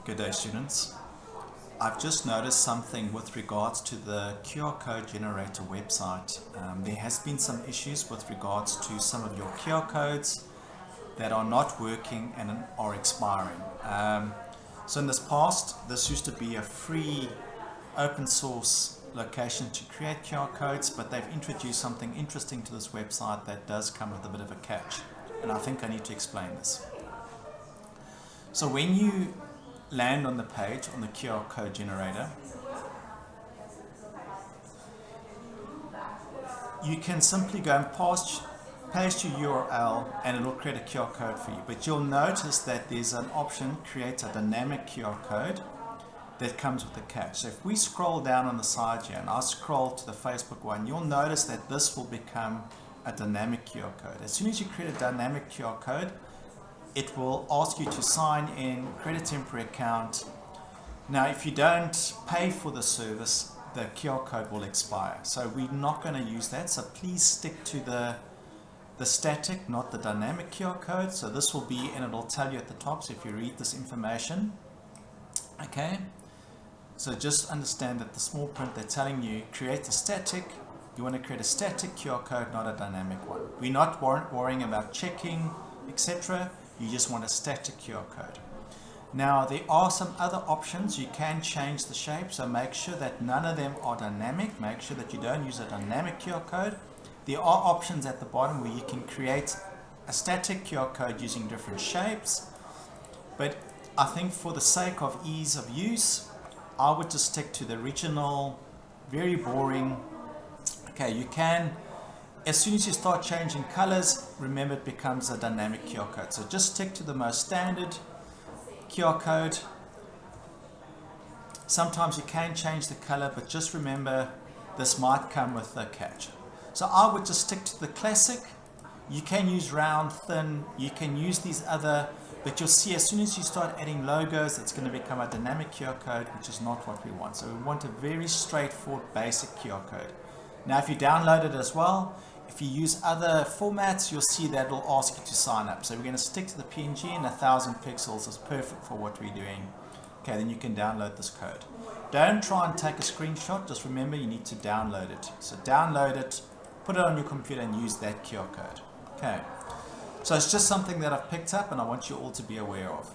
Good day, students. I've just noticed something with regards to the QR code generator website. There has been some issues with regards to some of your QR codes that are not working and are expiring. So in this past, this used to be a free open source location to create QR codes, but they've introduced something interesting to this website that does come with a bit of a catch. And I think I need to explain this. So when you land on the page on the QR code generator, you can simply go and paste your URL and it will create a QR code for you. But you'll notice that there's an option, create a dynamic QR code, that comes with a catch. So if we scroll down on the side here and I scroll to the Facebook one, you'll notice that this will become a dynamic QR code. As soon as you create a dynamic QR code, it will ask you to sign in, create a temporary account. Now, if you don't pay for the service, the QR code will expire. So we're not going to use that. So please stick to the static, not the dynamic QR code. So this will be, and it'll tell you at the top. So if you read this information, okay. So just understand that the small print, they're telling you create a static. You want to create a static QR code, not a dynamic one. We're not worrying about checking, etc. You just want a static QR code. Now there are some other options. You can change the shape, so make sure that none of them are dynamic. Make sure that you don't use a dynamic QR code. There are options at the bottom where you can create a static QR code using different shapes. But I think for the sake of ease of use, I would just stick to the original, very boring. Okay, you can, as soon as you start changing colors, remember it becomes a dynamic QR code. So just stick to the most standard QR code. Sometimes you can change the color, but just remember this might come with a catch. So I would just stick to the classic. You can use round, thin, you can use these other, but you'll see as soon as you start adding logos, it's going to become a dynamic QR code, which is not what we want. So we want a very straightforward basic QR code. Now if you download it as well, if you use other formats, you'll see that it'll ask you to sign up. So we're going to stick to the PNG, and 1000 pixels is perfect for what we're doing. Okay, then you can download this code. Don't try and take a screenshot, just remember you need to download it. So download it, put it on your computer and use that QR code. Okay, so it's just something that I've picked up and I want you all to be aware of.